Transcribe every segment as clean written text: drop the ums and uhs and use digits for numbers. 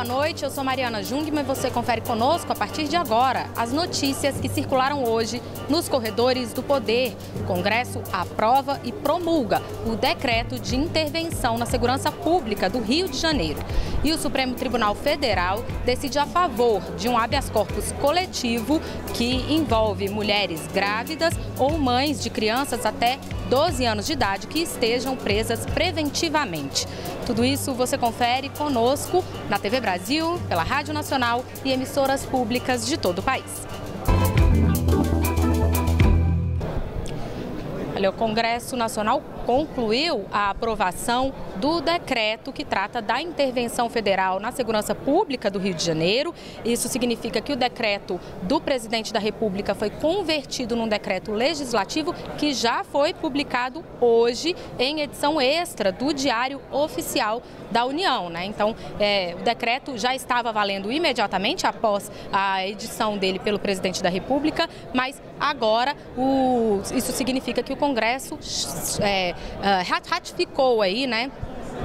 boa noite. Eu sou Mariana Jungmann e você confere conosco a partir de agora as notícias que circularam hoje nos corredores do poder. O Congresso aprova e promulga o decreto de intervenção na segurança pública do Rio de Janeiro. E o Supremo Tribunal Federal decide a favor de um habeas corpus coletivo que envolve mulheres grávidas ou mães de crianças até 12 anos de idade que estejam presas preventivamente. Tudo isso você confere conosco na TV Brasil, pela Rádio Nacional e emissoras públicas de todo o país. O Congresso Nacional concluiu a aprovação do decreto que trata da intervenção federal na segurança pública do Rio de Janeiro. Isso significa que o decreto do presidente da República foi convertido num decreto legislativo que já foi publicado hoje em edição extra do Diário Oficial da União, né? Então, o decreto já estava valendo imediatamente após a edição dele pelo presidente da República, mas agora isso significa que o Congresso ratificou aí, né,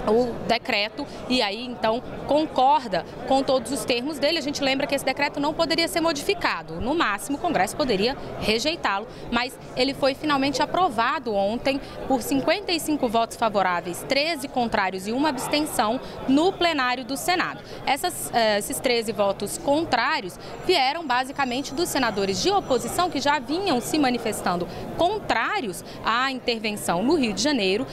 o decreto e aí então concorda com todos os termos dele. A gente lembra que esse decreto não poderia ser modificado, no máximo o Congresso poderia rejeitá-lo, mas ele foi finalmente aprovado ontem por 55 votos favoráveis, 13 contrários e uma abstenção no plenário do Senado. Esses 13 votos contrários vieram basicamente dos senadores de oposição que já vinham se manifestando contrários à intervenção no Rio de Janeiro.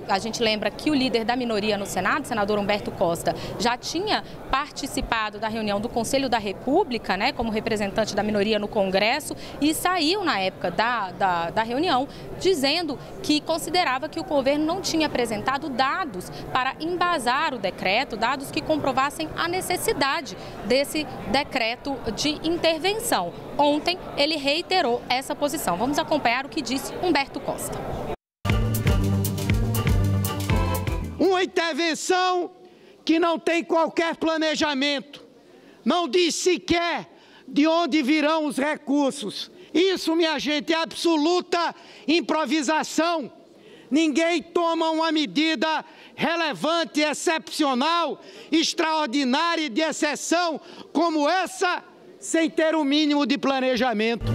A gente lembra que o líder da minoria no Senado, o senador Humberto Costa, já tinha participado da reunião do Conselho da República, né, como representante da minoria no Congresso, e saiu na época da reunião dizendo que considerava que o governo não tinha apresentado dados para embasar o decreto, dados que comprovassem a necessidade desse decreto de intervenção. Ontem ele reiterou essa posição. Vamos acompanhar o que disse Humberto Costa. Uma intervenção que não tem qualquer planejamento, não diz sequer de onde virão os recursos. Isso, minha gente, é absoluta improvisação. Ninguém toma uma medida relevante, excepcional, extraordinária e de exceção como essa, sem ter o mínimo de planejamento.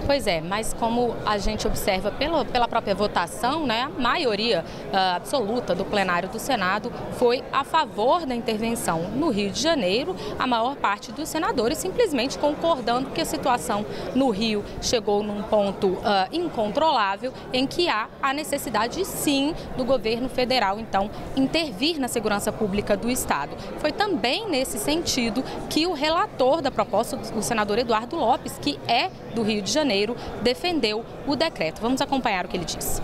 Pois é, mas como a gente observa pela própria votação, né, a maioria absoluta do plenário do Senado foi a favor da intervenção no Rio de Janeiro. A maior parte dos senadores simplesmente concordando que a situação no Rio chegou num ponto incontrolável, em que há a necessidade, sim, do governo federal, então, intervir na segurança pública do Estado. Foi também nesse sentido que o relator da proposta, o senador Eduardo Lopes, que é do Rio de Janeiro, defendeu o decreto. Vamos acompanhar o que ele disse.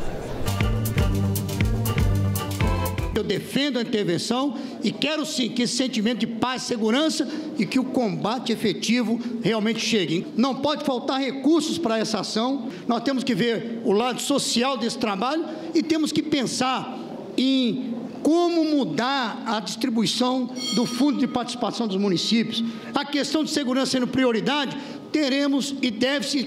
Eu defendo a intervenção e quero sim que esse sentimento de paz e segurança e que o combate efetivo realmente chegue. Não pode faltar recursos para essa ação. Nós temos que ver o lado social desse trabalho e temos que pensar em como mudar a distribuição do Fundo de Participação dos municípios. A questão de segurança sendo prioridade, teremos e deve-se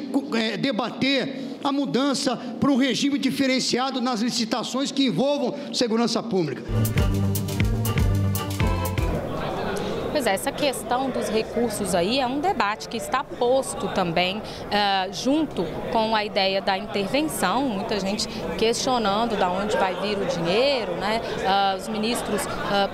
debater a mudança para um regime diferenciado nas licitações que envolvam segurança pública. Pois é, essa questão dos recursos aí é um debate que está posto também junto com a ideia da intervenção, muita gente questionando de onde vai vir o dinheiro, né? Os ministros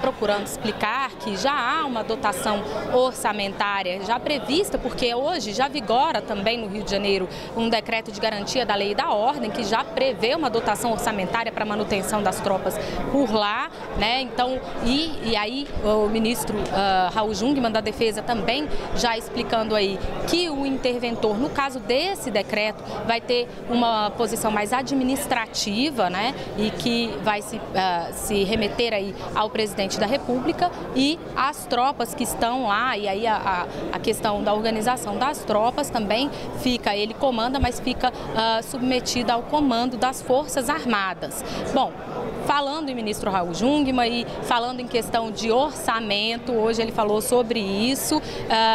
procurando explicar que já há uma dotação orçamentária já prevista, porque hoje já vigora também no Rio de Janeiro um decreto de garantia da lei e da ordem que já prevê uma dotação orçamentária para manutenção das tropas por lá, né? Então, e aí o ministro Raul Jungmann da Defesa também já explicando aí que o interventor, no caso desse decreto, vai ter uma posição mais administrativa, né, e que vai se remeter aí ao presidente da República e às tropas que estão lá, e aí a questão da organização das tropas também fica, ele comanda, mas fica submetida ao comando das Forças Armadas. Bom, falando em ministro Raul Jungmann e falando em questão de orçamento, hoje ele falou sobre isso,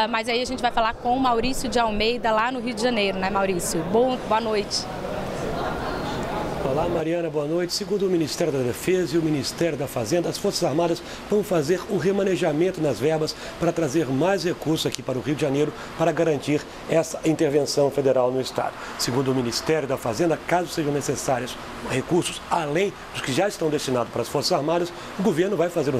mas aí a gente vai falar com o Maurício de Almeida lá no Rio de Janeiro, né, Maurício? Boa noite. Olá. Olá, Mariana, boa noite. Segundo o Ministério da Defesa e o Ministério da Fazenda, as Forças Armadas vão fazer um remanejamento nas verbas para trazer mais recursos aqui para o Rio de Janeiro para garantir essa intervenção federal no Estado. Segundo o Ministério da Fazenda, caso sejam necessários recursos além dos que já estão destinados para as Forças Armadas, o governo vai fazer um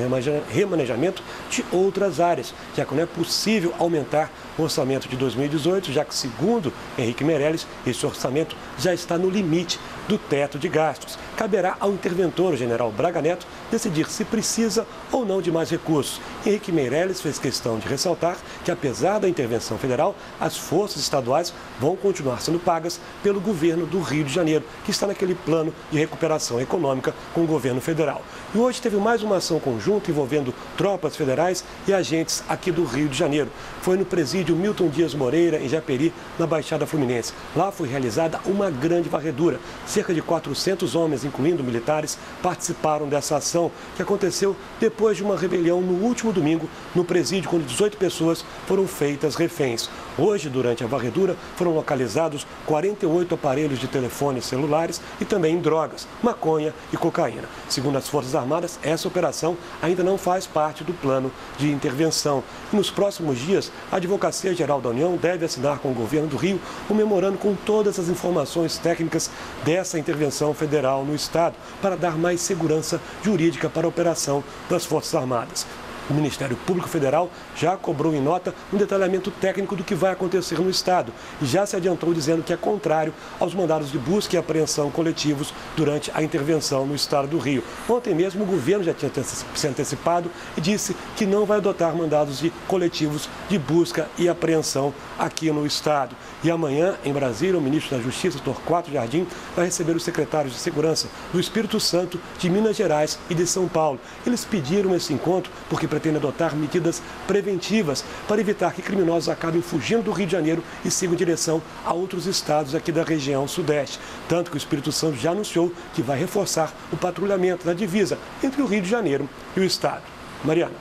remanejamento de outras áreas, já que não é possível aumentar o orçamento de 2018, já que, segundo Henrique Meirelles, esse orçamento já está no limite do teto de gastos. Caberá ao interventor, o general Braga Neto, decidir se precisa ou não de mais recursos. Henrique Meirelles fez questão de ressaltar que, apesar da intervenção federal, as forças estaduais vão continuar sendo pagas pelo governo do Rio de Janeiro, que está naquele plano de recuperação econômica com o governo federal. E hoje teve mais uma ação conjunta envolvendo tropas federais e agentes aqui do Rio de Janeiro. Foi no presídio Milton Dias Moreira, em Japeri, na Baixada Fluminense. Lá foi realizada uma grande varredura. Cerca de 400 homens, incluindo militares, participaram dessa ação, que aconteceu depois de uma rebelião no último domingo no presídio, quando 18 pessoas foram feitas reféns. Hoje, durante a varredura, foram localizados 48 aparelhos de telefones celulares e também drogas, maconha e cocaína. Segundo as Forças Armadas, essa operação ainda não faz parte do plano de intervenção. E nos próximos dias, a Advocacia Geral da União deve assinar com o governo do Rio um memorando com todas as informações técnicas dessa intervenção federal no Estado, para dar mais segurança jurídica para a operação das Forças Armadas. O Ministério Público Federal já cobrou em nota um detalhamento técnico do que vai acontecer no Estado e já se adiantou dizendo que é contrário aos mandados de busca e apreensão coletivos durante a intervenção no Estado do Rio. Ontem mesmo o governo já tinha se antecipado e disse que não vai adotar mandados de coletivos de busca e apreensão aqui no Estado. E amanhã, em Brasília, o ministro da Justiça, Torquato Jardim, vai receber os secretários de Segurança do Espírito Santo, de Minas Gerais e de São Paulo. Eles pediram esse encontro porque pretende adotar medidas preventivas para evitar que criminosos acabem fugindo do Rio de Janeiro e sigam em direção a outros estados aqui da região sudeste. Tanto que o Espírito Santo já anunciou que vai reforçar o patrulhamento da divisa entre o Rio de Janeiro e o estado. Mariana.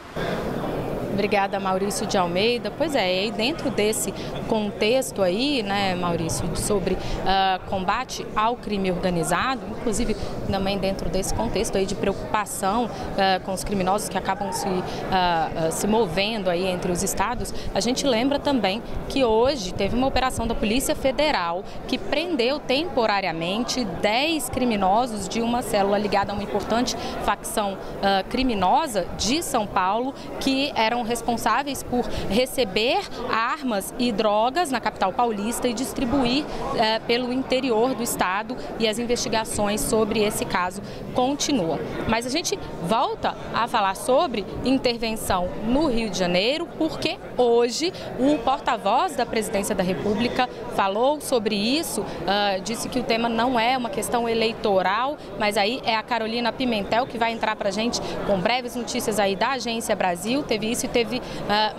Obrigada, Maurício de Almeida. Pois é, e dentro desse contexto aí, né, Maurício, sobre combate ao crime organizado, inclusive também dentro desse contexto aí de preocupação com os criminosos que acabam se movendo aí entre os estados, a gente lembra também que hoje teve uma operação da Polícia Federal que prendeu temporariamente 10 criminosos de uma célula ligada a uma importante facção criminosa de São Paulo, que eram responsáveis por receber armas e drogas na capital paulista e distribuir pelo interior do estado, e as investigações sobre esse caso continuam. Mas a gente volta a falar sobre intervenção no Rio de Janeiro, porque hoje o porta-voz da Presidência da República falou sobre isso, disse que o tema não é uma questão eleitoral, mas aí é a Carolina Pimentel que vai entrar para a gente com breves notícias aí da Agência Brasil. Teve isso e teve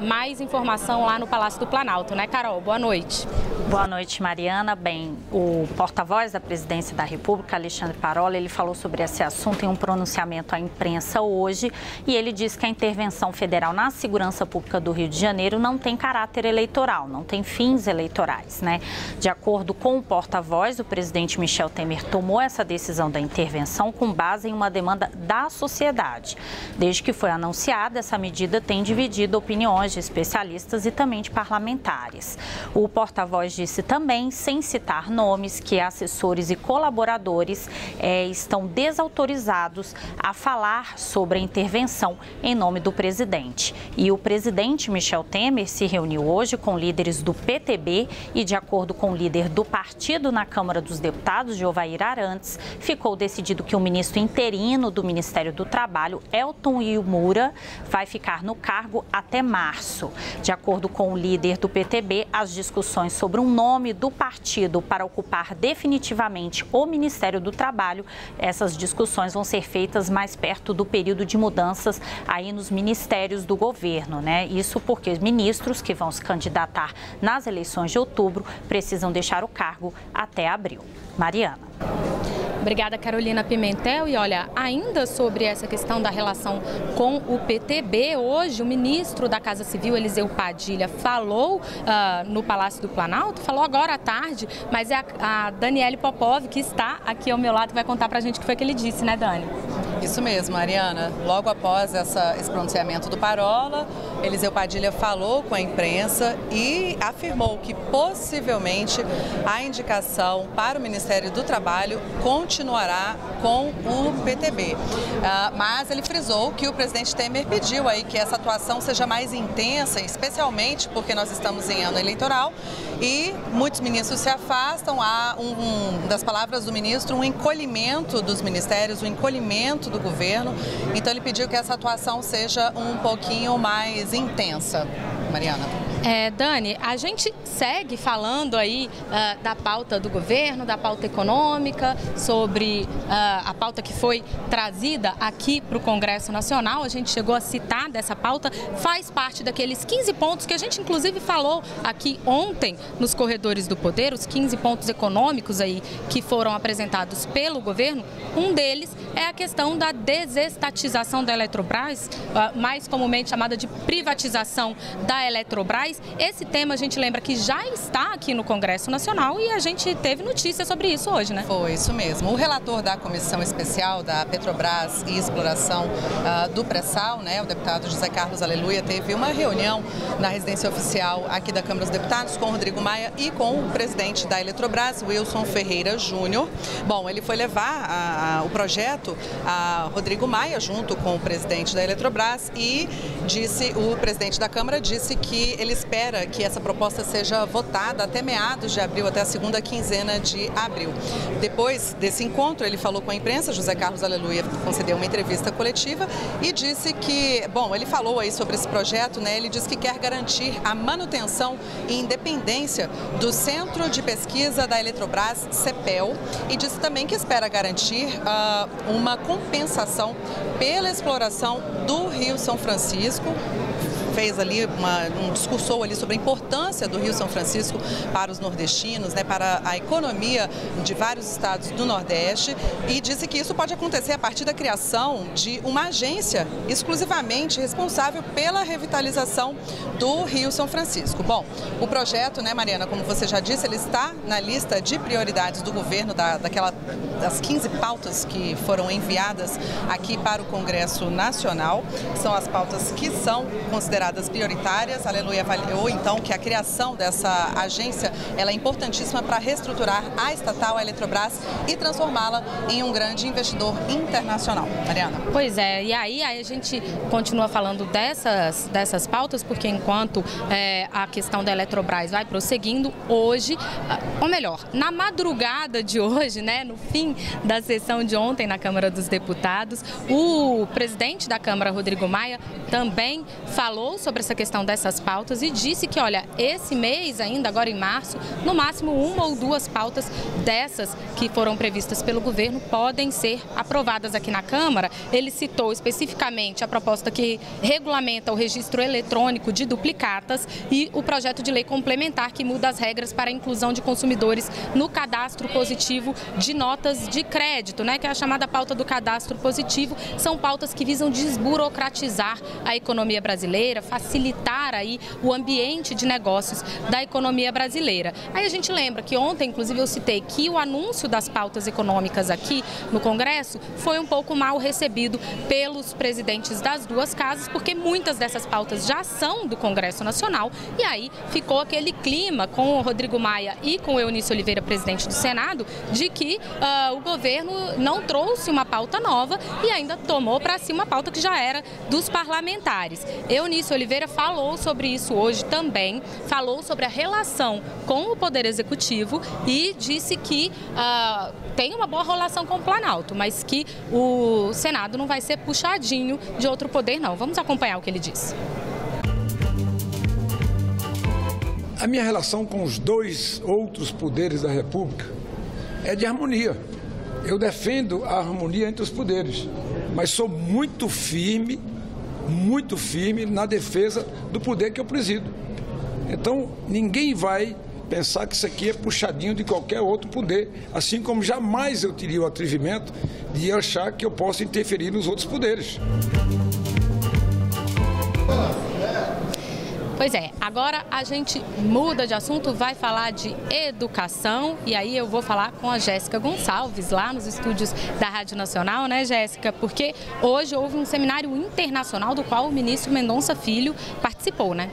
mais informação lá no Palácio do Planalto, né, Carol? Boa noite. Boa noite, Mariana. Bem, o porta-voz da Presidência da República, Alexandre Parola, ele falou sobre esse assunto em um pronunciamento à imprensa hoje, e ele disse que a intervenção federal na segurança pública do Rio de Janeiro não tem caráter eleitoral, não tem fins eleitorais, né? De acordo com o porta-voz, o presidente Michel Temer tomou essa decisão da intervenção com base em uma demanda da sociedade. Desde que foi anunciada, essa medida tem dividido opiniões de especialistas e também de parlamentares. O porta-voz disse também, sem citar nomes, que assessores e colaboradores estão desautorizados a falar sobre a intervenção em nome do presidente. E o presidente Michel Temer se reuniu hoje com líderes do PTB e, de acordo com o líder do partido na Câmara dos Deputados, Jovair Arantes, ficou decidido que o ministro interino do Ministério do Trabalho, Elton Iumura, vai ficar no cargo até março. De acordo com o líder do PTB, as discussões sobre um nome do partido para ocupar definitivamente o Ministério do Trabalho, essas discussões vão ser feitas mais perto do período de mudanças aí nos ministérios do governo, né? Isso porque os ministros que vão se candidatar nas eleições de outubro precisam deixar o cargo até abril. Mariana. Obrigada, Carolina Pimentel. E olha, ainda sobre essa questão da relação com o PTB, hoje o ministro da Casa Civil, Eliseu Padilha, falou no Palácio do Planalto, falou agora à tarde, mas é a Daniele Popov, que está aqui ao meu lado, que vai contar pra gente o que foi que ele disse, né, Dani? Isso mesmo, Mariana. Logo após esse pronunciamento do Parola, Eliseu Padilha falou com a imprensa e afirmou que possivelmente a indicação para o Ministério do Trabalho continuará com o PTB. Mas ele frisou que o presidente Temer pediu aí que essa atuação seja mais intensa, especialmente porque nós estamos em ano eleitoral e muitos ministros se afastam. Há, das palavras do ministro, um encolhimento dos ministérios, um encolhimento do governo. Então ele pediu que essa atuação seja um pouquinho mais intensa. Mariana. Dani, a gente segue falando aí da pauta do governo, da pauta econômica, sobre a pauta que foi trazida aqui para o Congresso Nacional. A gente chegou a citar dessa pauta, faz parte daqueles 15 pontos que a gente inclusive falou aqui ontem nos Corredores do Poder, os 15 pontos econômicos aí que foram apresentados pelo governo. Um deles é a questão da desestatização da Eletrobras, mais comumente chamada de privatização da Eletrobras. Esse tema a gente lembra que já está aqui no Congresso Nacional e a gente teve notícia sobre isso hoje, né? Foi, isso mesmo. O relator da Comissão Especial da Petrobras e Exploração do Pré-Sal, né, o deputado José Carlos Aleluia, teve uma reunião na residência oficial aqui da Câmara dos Deputados com o Rodrigo Maia e com o presidente da Eletrobras, Wilson Ferreira Júnior. Bom, ele foi levar o projeto a Rodrigo Maia junto com o presidente da Eletrobras e o presidente da Câmara disse que ele espera que essa proposta seja votada até meados de abril, até a segunda quinzena de abril. Depois desse encontro, ele falou com a imprensa, José Carlos Aleluia concedeu uma entrevista coletiva e disse que, bom, ele falou aí sobre esse projeto, né? Ele disse que quer garantir a manutenção e independência do Centro de Pesquisa da Eletrobras, CEPEL, e disse também que espera garantir uma compensação pela exploração do Rio São Francisco. Fez ali discursou ali sobre a importância do Rio São Francisco para os nordestinos, né, para a economia de vários estados do Nordeste, e disse que isso pode acontecer a partir da criação de uma agência exclusivamente responsável pela revitalização do Rio São Francisco. Bom, o projeto, né, Mariana, como você já disse, ele está na lista de prioridades do governo, das 15 pautas que foram enviadas aqui para o Congresso Nacional. São as pautas que são consideradas prioritárias. Aleluia avaliou então que a criação dessa agência ela é importantíssima para reestruturar a estatal, a Eletrobras, e transformá-la em um grande investidor internacional. Mariana. Pois é, e aí a gente continua falando dessas pautas, porque enquanto a questão da Eletrobras vai prosseguindo, hoje, ou melhor, na madrugada de hoje, né, no fim da sessão de ontem na Câmara dos Deputados, o presidente da Câmara, Rodrigo Maia, também falou sobre essa questão dessas pautas e disse que, olha, esse mês ainda, agora em março, no máximo uma ou duas pautas dessas que foram previstas pelo governo podem ser aprovadas aqui na Câmara. Ele citou especificamente a proposta que regulamenta o registro eletrônico de duplicatas e o projeto de lei complementar que muda as regras para a inclusão de consumidores no cadastro positivo de notas de crédito, né, que é a chamada pauta do cadastro positivo. São pautas que visam desburocratizar a economia brasileira, facilitar aí o ambiente de negócios da economia brasileira. Aí a gente lembra que ontem, inclusive, eu citei que o anúncio das pautas econômicas aqui no Congresso foi um pouco mal recebido pelos presidentes das duas casas, porque muitas dessas pautas já são do Congresso Nacional e aí ficou aquele clima com o Rodrigo Maia e com o Eunício Oliveira, presidente do Senado, de que o governo não trouxe uma pauta nova e ainda tomou para si uma pauta que já era dos parlamentares. Eunício Oliveira falou sobre isso hoje também, falou sobre a relação com o Poder Executivo e disse que tem uma boa relação com o Planalto, mas que o Senado não vai ser puxadinho de outro poder, não. Vamos acompanhar o que ele disse. A minha relação com os dois outros poderes da República é de harmonia. Eu defendo a harmonia entre os poderes, mas sou muito firme na defesa do poder que eu presido. Então, ninguém vai pensar que isso aqui é puxadinho de qualquer outro poder, assim como jamais eu teria o atrevimento de achar que eu posso interferir nos outros poderes. Pois é, agora a gente muda de assunto, vai falar de educação e aí eu vou falar com a Jéssica Gonçalves, lá nos estúdios da Rádio Nacional, né, Jéssica? Porque hoje houve um seminário internacional do qual o ministro Mendonça Filho participou, né?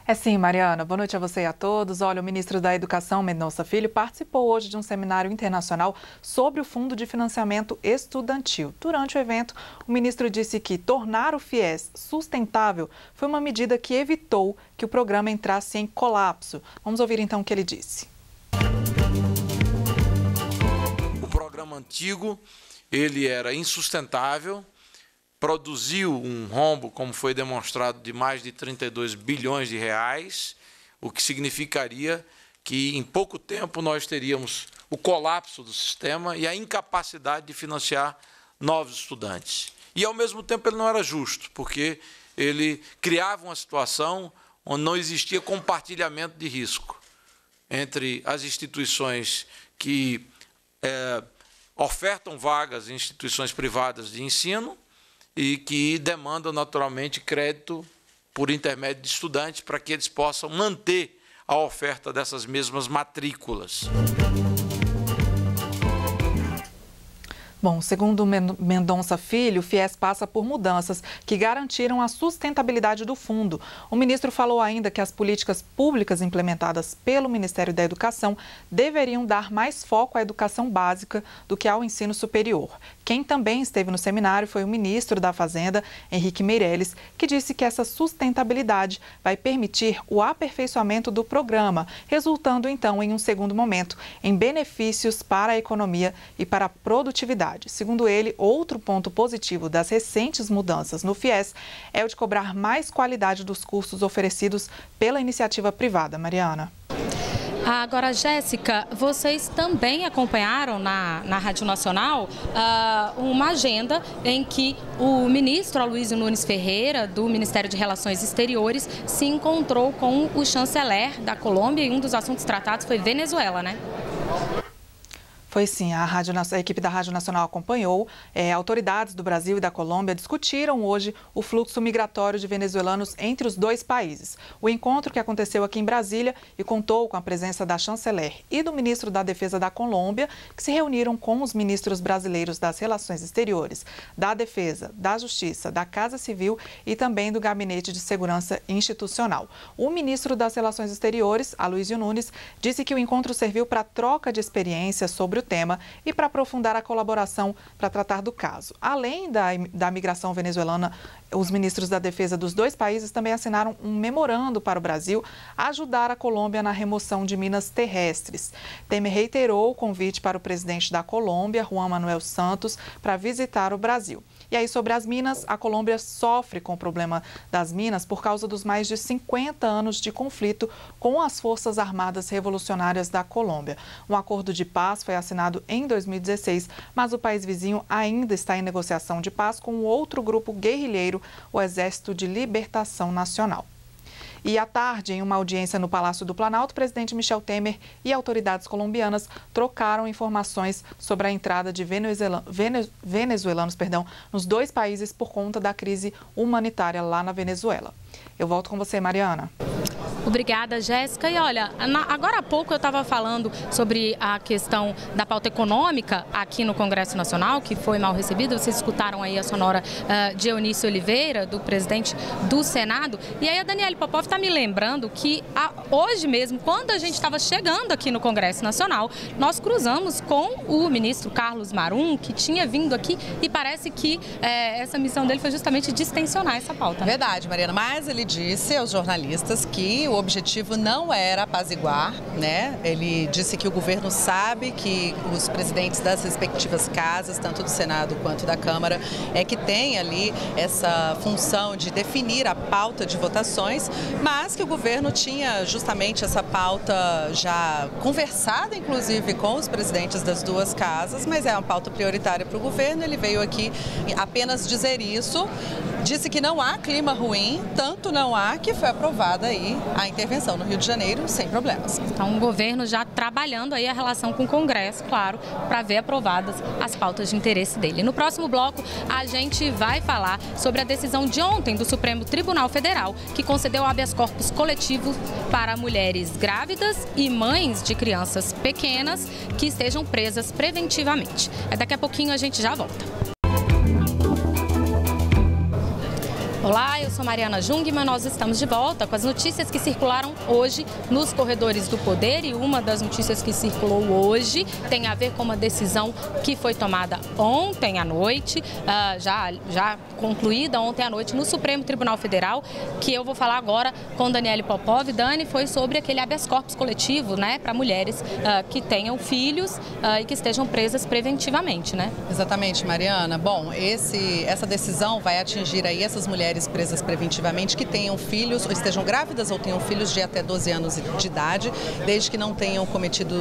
É sim, Mariana. Boa noite a você e a todos. Olha, o ministro da Educação, Mendonça Filho, participou hoje de um seminário internacional sobre o Fundo de Financiamento Estudantil. Durante o evento, o ministro disse que tornar o FIES sustentável foi uma medida que evitou que o programa entrasse em colapso. Vamos ouvir então o que ele disse. O programa antigo, ele era insustentável, produziu um rombo, como foi demonstrado, de mais de 32 bilhões de reais, o que significaria que em pouco tempo nós teríamos o colapso do sistema e a incapacidade de financiar novos estudantes. E, ao mesmo tempo, ele não era justo, porque ele criava uma situação onde não existia compartilhamento de risco entre as instituições que ofertam vagas em instituições privadas de ensino e que demandam naturalmente crédito por intermédio de estudantes para que eles possam manter a oferta dessas mesmas matrículas. Bom, segundo Mendonça Filho, o FIES passa por mudanças que garantiram a sustentabilidade do fundo. O ministro falou ainda que as políticas públicas implementadas pelo Ministério da Educação deveriam dar mais foco à educação básica do que ao ensino superior. Quem também esteve no seminário foi o ministro da Fazenda, Henrique Meirelles, que disse que essa sustentabilidade vai permitir o aperfeiçoamento do programa, resultando então em um segundo momento em benefícios para a economia e para a produtividade. Segundo ele, outro ponto positivo das recentes mudanças no FIES é o de cobrar mais qualidade dos cursos oferecidos pela iniciativa privada. Mariana. Agora, Jéssica, vocês também acompanharam na Rádio Nacional uma agenda em que o ministro Aloysio Nunes Ferreira, do Ministério de Relações Exteriores, se encontrou com o chanceler da Colômbia e um dos assuntos tratados foi Venezuela, né? Foi sim, a equipe da Rádio Nacional acompanhou. Autoridades do Brasil e da Colômbia discutiram hoje o fluxo migratório de venezuelanos entre os dois países. O encontro que aconteceu aqui em Brasília e contou com a presença da chanceler e do ministro da Defesa da Colômbia, que se reuniram com os ministros brasileiros das Relações Exteriores, da Defesa, da Justiça, da Casa Civil e também do Gabinete de Segurança Institucional. O ministro das Relações Exteriores, Aloysio Nunes, disse que o encontro serviu para troca de experiências sobre o tema e para aprofundar a colaboração para tratar do caso. Além da migração venezuelana, os ministros da Defesa dos dois países também assinaram um memorando para o Brasil ajudar a Colômbia na remoção de minas terrestres. Temer reiterou o convite para o presidente da Colômbia, Juan Manuel Santos, para visitar o Brasil. E aí, sobre as minas, a Colômbia sofre com o problema das minas por causa dos mais de 50 anos de conflito com as Forças Armadas Revolucionárias da Colômbia. Um acordo de paz foi assinado em 2016, mas o país vizinho ainda está em negociação de paz com outro grupo guerrilheiro, o Exército de Libertação Nacional. E à tarde, em uma audiência no Palácio do Planalto, o presidente Michel Temer e autoridades colombianas trocaram informações sobre a entrada de venezuelanos nos dois países por conta da crise humanitária lá na Venezuela. Eu volto com você, Mariana. Obrigada, Jéssica. E olha, agora há pouco eu estava falando sobre a questão da pauta econômica aqui no Congresso Nacional, que foi mal recebida. Vocês escutaram aí a sonora de Eunice Oliveira, do presidente do Senado. E aí a Daniele Popov está me lembrando que hoje mesmo, quando a gente estava chegando aqui no Congresso Nacional, nós cruzamos com o ministro Carlos Marum, que tinha vindo aqui e parece que essa missão dele foi justamente distensionar essa pauta. Verdade, Mariana, mas ele disse aos jornalistas que o objetivo não era apaziguar, né? Ele disse que o governo sabe que os presidentes das respectivas casas, tanto do Senado quanto da Câmara, que tem ali essa função de definir a pauta de votações, mas que o governo tinha justamente essa pauta já conversada, inclusive, com os presidentes das duas casas, mas é uma pauta prioritária para o governo. Ele veio aqui apenas dizer isso. disse que não há clima ruim, tanto não há que foi aprovada aí a intervenção no Rio de Janeiro sem problemas. Então o governo já trabalhando aí a relação com o Congresso, claro, para ver aprovadas as pautas de interesse dele. No próximo bloco a gente vai falar sobre a decisão de ontem do Supremo Tribunal Federal, que concedeu habeas corpus coletivo para mulheres grávidas e mães de crianças pequenas que estejam presas preventivamente. Daqui a pouquinho a gente já volta. Olá, eu sou Mariana Jungmann, nós estamos de volta com as notícias que circularam hoje nos corredores do poder, e uma das notícias que circulou hoje tem a ver com uma decisão que foi tomada ontem à noite, já concluída ontem à noite no Supremo Tribunal Federal, que eu vou falar agora com Daniele Popov. Dani, foi sobre aquele habeas corpus coletivo, né, para mulheres que tenham filhos e que estejam presas preventivamente, né? Exatamente, Mariana. Bom, essa decisão vai atingir aí essas mulheres presas preventivamente que tenham filhos, ou estejam grávidas ou tenham filhos de até 12 anos de idade, desde que não tenham cometido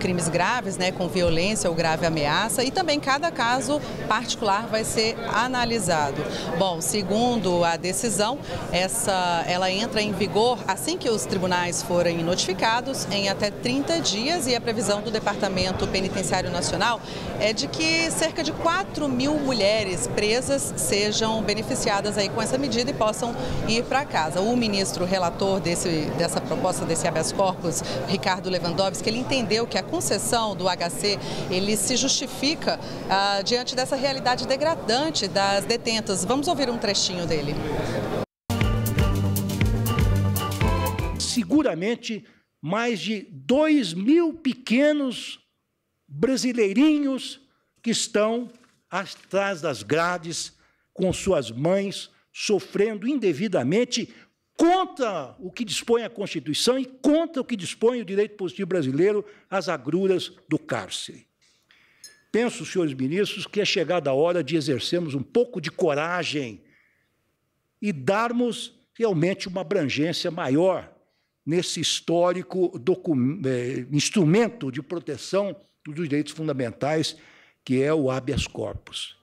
crimes graves, né, com violência ou grave ameaça, e também cada caso particular vai ser analisado. Bom, segundo a decisão, ela entra em vigor assim que os tribunais forem notificados, em até 30 dias, e a previsão do Departamento Penitenciário Nacional é de que cerca de 4.000 mulheres presas sejam beneficiadas aí com essa medida e possam ir para casa. O ministro relator dessa proposta, desse habeas corpus, Ricardo Lewandowski, ele entendeu que a concessão do HC, ele se justifica diante dessa realidade degradante das detentas. Vamos ouvir um trechinho dele. Seguramente, mais de 2.000 pequenos brasileirinhos que estão atrás das grades com suas mães, sofrendo indevidamente contra o que dispõe a Constituição e contra o que dispõe o direito positivo brasileiro, as agruras do cárcere. Penso, senhores ministros, que é chegada a hora de exercermos um pouco de coragem e darmos realmente uma abrangência maior nesse histórico instrumento de proteção dos direitos fundamentais, que é o habeas corpus.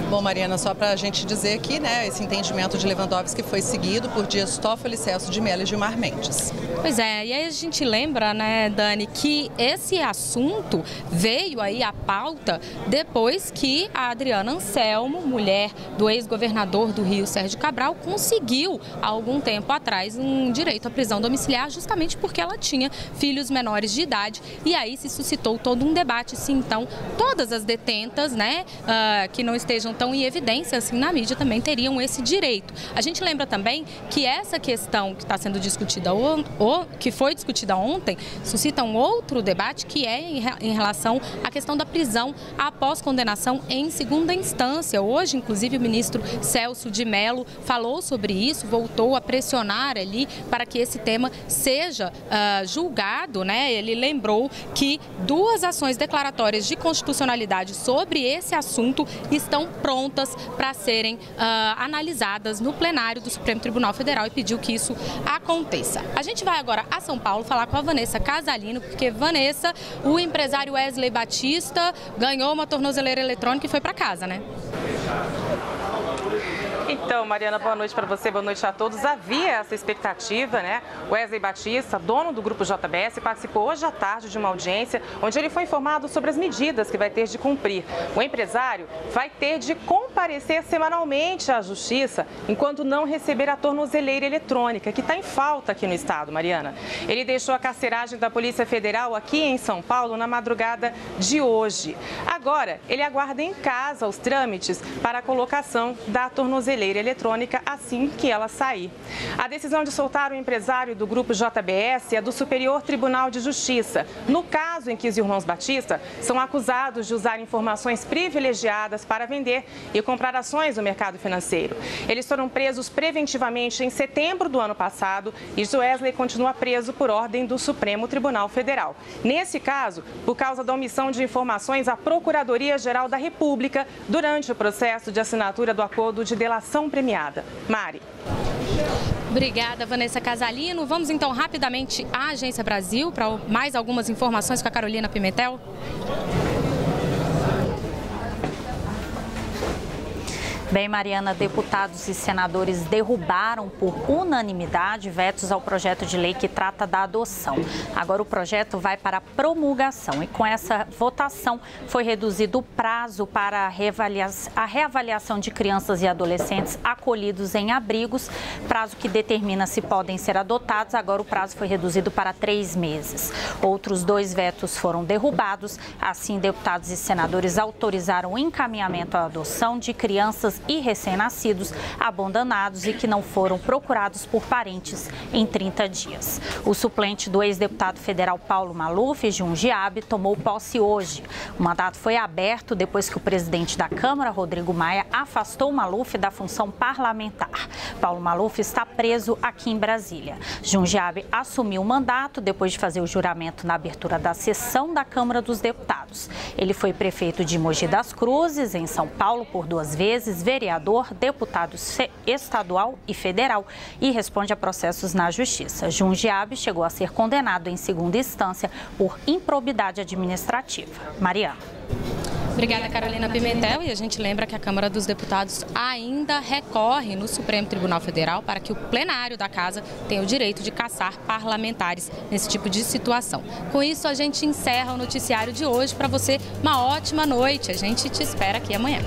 Bom, Mariana, só para a gente dizer aqui, né, esse entendimento de Lewandowski foi seguido por Dias Toffoli, Celso de Mello e Gilmar Mendes. Pois é, e aí a gente lembra, né, Dani, que esse assunto veio aí à pauta depois que a Adriana Anselmo, mulher do ex-governador do Rio, Sérgio Cabral, conseguiu, há algum tempo atrás, um direito à prisão domiciliar, justamente porque ela tinha filhos menores de idade, e aí se suscitou todo um debate se então todas as detentas, né, que não estejam tão em evidência assim na mídia também teriam esse direito. A gente lembra também que essa questão que está sendo discutida que foi discutida ontem suscita um outro debate, que é em relação à questão da prisão após condenação em segunda instância. Hoje, inclusive, o ministro Celso de Mello falou sobre isso, voltou a pressionar ali para que esse tema seja julgado, né? Ele lembrou que 2 ações declaratórias de constitucionalidade sobre esse assunto estão prontas para serem analisadas no plenário do Supremo Tribunal Federal, e pediu que isso aconteça. A gente vai agora a São Paulo falar com a Vanessa Casalino, porque Vanessa, o empresário Wesley Batista ganhou uma tornozeleira eletrônica e foi para casa, né? Então, Mariana, boa noite para você, boa noite a todos. Havia essa expectativa, né? Wesley Batista, dono do Grupo JBS, participou hoje à tarde de uma audiência onde ele foi informado sobre as medidas que vai ter de cumprir. O empresário vai ter de comparecer semanalmente à Justiça enquanto não receber a tornozeleira eletrônica, que está em falta aqui no estado, Mariana. Ele deixou a carceragem da Polícia Federal aqui em São Paulo na madrugada de hoje. Agora, ele aguarda em casa os trâmites para a colocação da tornozeleira eletrônica assim que ela sair. A decisão de soltar o empresário do Grupo JBS é do Superior Tribunal de Justiça, no caso em que os irmãos Batista são acusados de usar informações privilegiadas para vender e comprar ações no mercado financeiro. Eles foram presos preventivamente em setembro do ano passado e Wesley continua preso por ordem do Supremo Tribunal Federal. Nesse caso, por causa da omissão de informações à Procuradoria-Geral da República durante o processo de assinatura do acordo de delação premiada. Mari. Obrigada, Vanessa Casalino. Vamos então rapidamente à Agência Brasil para mais algumas informações com a Carolina Pimentel. Bem, Mariana, deputados e senadores derrubaram por unanimidade vetos ao projeto de lei que trata da adoção. Agora o projeto vai para promulgação e com essa votação foi reduzido o prazo para a reavaliação de crianças e adolescentes acolhidos em abrigos, prazo que determina se podem ser adotados. Agora o prazo foi reduzido para 3 meses. Outros 2 vetos foram derrubados. Assim, deputados e senadores autorizaram o encaminhamento à adoção de crianças e recém-nascidos abandonados e que não foram procurados por parentes em 30 dias. O suplente do ex-deputado federal Paulo Maluf, Jundiabe, tomou posse hoje. O mandato foi aberto depois que o presidente da Câmara, Rodrigo Maia, afastou Maluf da função parlamentar. Paulo Maluf está preso aqui em Brasília. Jundiabe assumiu o mandato depois de fazer o juramento na abertura da sessão da Câmara dos Deputados. Ele foi prefeito de Mogi das Cruzes, em São Paulo, por 2 vezes, vereador, deputado estadual e federal e responde a processos na Justiça. Jundiabe chegou a ser condenado em segunda instância por improbidade administrativa. Mariana. Obrigada, Carolina Pimentel. E a gente lembra que a Câmara dos Deputados ainda recorre no Supremo Tribunal Federal para que o plenário da Casa tenha o direito de caçar parlamentares nesse tipo de situação. Com isso, a gente encerra o noticiário de hoje. Para você, uma ótima noite. A gente te espera aqui amanhã.